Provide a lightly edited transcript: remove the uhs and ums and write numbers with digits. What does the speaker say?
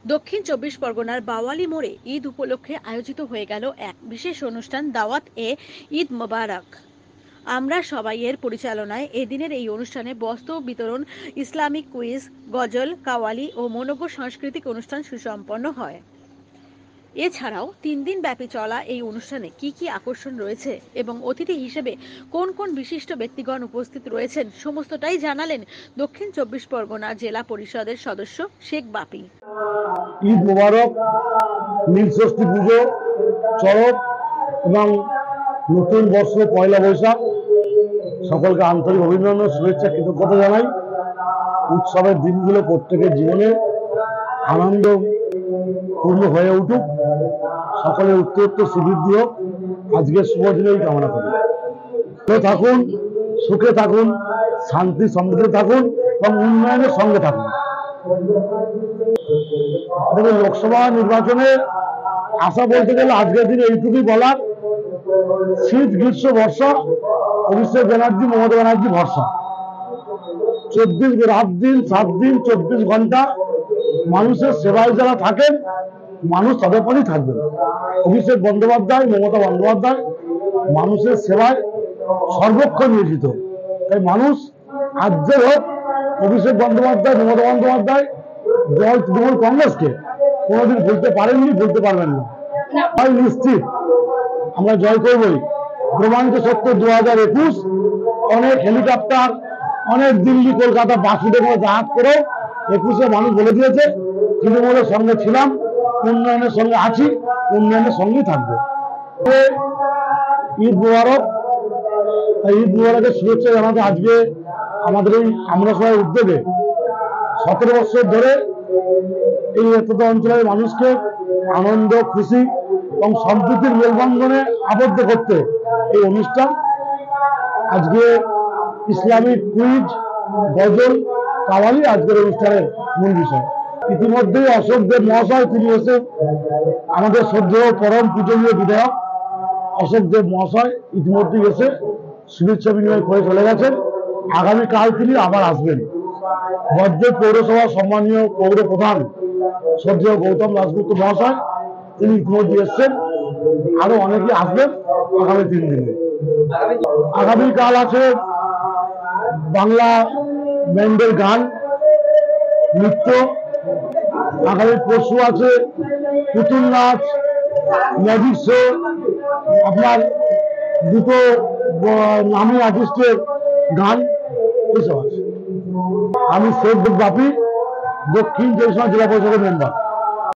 দক্ষিণ চব্বিশ পরগনার বাওয়ালি মোড়ে ঈদ উপলক্ষে আয়োজিত হয়ে গেল এক বিশেষ অনুষ্ঠান দাওয়াত এ ঈদ মোবারক। আমরা সবাই এর পরিচালনায় এদিনের এই অনুষ্ঠানে বস্ত্র বিতরণ, ইসলামিক কুইজ, গজল, কাওয়ালি ও মনোজ্ঞ সাংস্কৃতিক অনুষ্ঠান সুসম্পন্ন হয়। এছাড়াও 3 দিন ব্যাপী চলা এই অনুষ্ঠানে কি কি আকর্ষণ রয়েছে এবং অতিথি হিসেবে কোন কোন বিশিষ্ট ব্যক্তিগণ উপস্থিত রয়েছেন সমস্তটাই জানালেন দক্ষিণ চব্বিশ পরগনা জেলা পরিষদের সদস্য শেখ বাপি। ঈদ মোবারক, নীল ষষ্ঠী পুজো, চড়ক এবং নতুন বর্ষ পয়লা বৈশাখ সকলকে আন্তরিক অভিনন্দন, শুভেচ্ছা, কৃতজ্ঞতা জানাই। উৎসবের দিনগুলো প্রত্যেকের জীবনে আনন্দপূর্ণ হয়ে উঠুক, সকলের উত্তরোত্তর সুবৃদ্ধি হোক, আজকের শুভ দিনেই কামনা করি। ভালো থাকুন, সুখে থাকুন, শান্তি সমৃদ্ধি থাকুন এবং উন্নয়নের সঙ্গে থাকুন। লোকসভা নির্বাচনে আশা বলতে গেলে আজকের দিনে এইটুকুই বলার, শীত গ্রীষ্ম বর্ষা অভিষেক ব্যানার্জি মমতা ব্যানার্জি ভরসা। রাত দিন 7 দিন 24 ঘন্টা মানুষের সেবায় যারা থাকেন, মানুষ তাদের পরেই থাকবেন। অভিষেক বন্দ্যোপাধ্যায়, মমতা বন্দ্যোপাধ্যায় মানুষের সেবায় সর্বক্ষণ নিয়োজিত। তাই মানুষ রাজ্যের হোক, অভিষেক বন্দ্যোপাধ্যায়, মমতা বন্দ্যোপাধ্যায় দল তৃণমূল কংগ্রেসকে কোনোদিন ভুলতে পারেননি, ভুলতে পারবেন না। তাই নিশ্চিত আমরা জয় করবই। প্রমাণিত সত্য 2021 অনেক হেলিকপ্টার, অনেক দিল্লি কলকাতা বাসুদের মধ্যে জাহাজ করে 21-এ মানুষ বলে দিয়েছে তৃণমূলের সঙ্গে ছিলাম, উন্নয়নের সঙ্গে আছি, উন্নয়নের সঙ্গেই থাকবে। ঈদ মোবারক। ঈদ মোবারকের শুভেচ্ছা জানাতে আজকে আমাদের এই আমরা সবাই উদ্যোগে 17 বছর ধরে এই এতটা অঞ্চলের মানুষকে আনন্দ, খুশি এবং সম্প্রীতির মেলবন্ধনে আবদ্ধ করতে এই অনুষ্ঠান। আজকে ইসলামিক কুইজ, গজল, কাওয়ালি আজকের অনুষ্ঠানের মূল বিষয়। ইতিমধ্যেই অশোক দেব মহাশয় তিনি এসে আমাদের শ্রদ্ধেয় পরম পূজনীয় বিধায়ক অশোক দেব মহাশয় ইতিমধ্যেই এসে শুভেচ্ছা বিনিময় করে চলে গেছেন। আগামীকাল তিনি আবার আসবেন। বজ্র পৌরসভা সম্মানীয় পৌর প্রধান শ্রদ্ধেয় গৌতম দাশগুপ্ত মহাশয় তিনি ইতিমধ্যে এসছেন। আরো অনেকে আসবেন আগামী 3 দিনে। আগামীকাল আছে বাংলা ব্যান্ডের গান, নৃত্য। আগামী পরশু আছে পুতুল নাচ, ম্যাজিক শো, আপনার দুটো নামী আর্টিস্টের গান, এসব আছে। আমি শেখ বাপি, দক্ষিণ চব্বিশ পরগনা জেলা পরিষদের মেম্বার।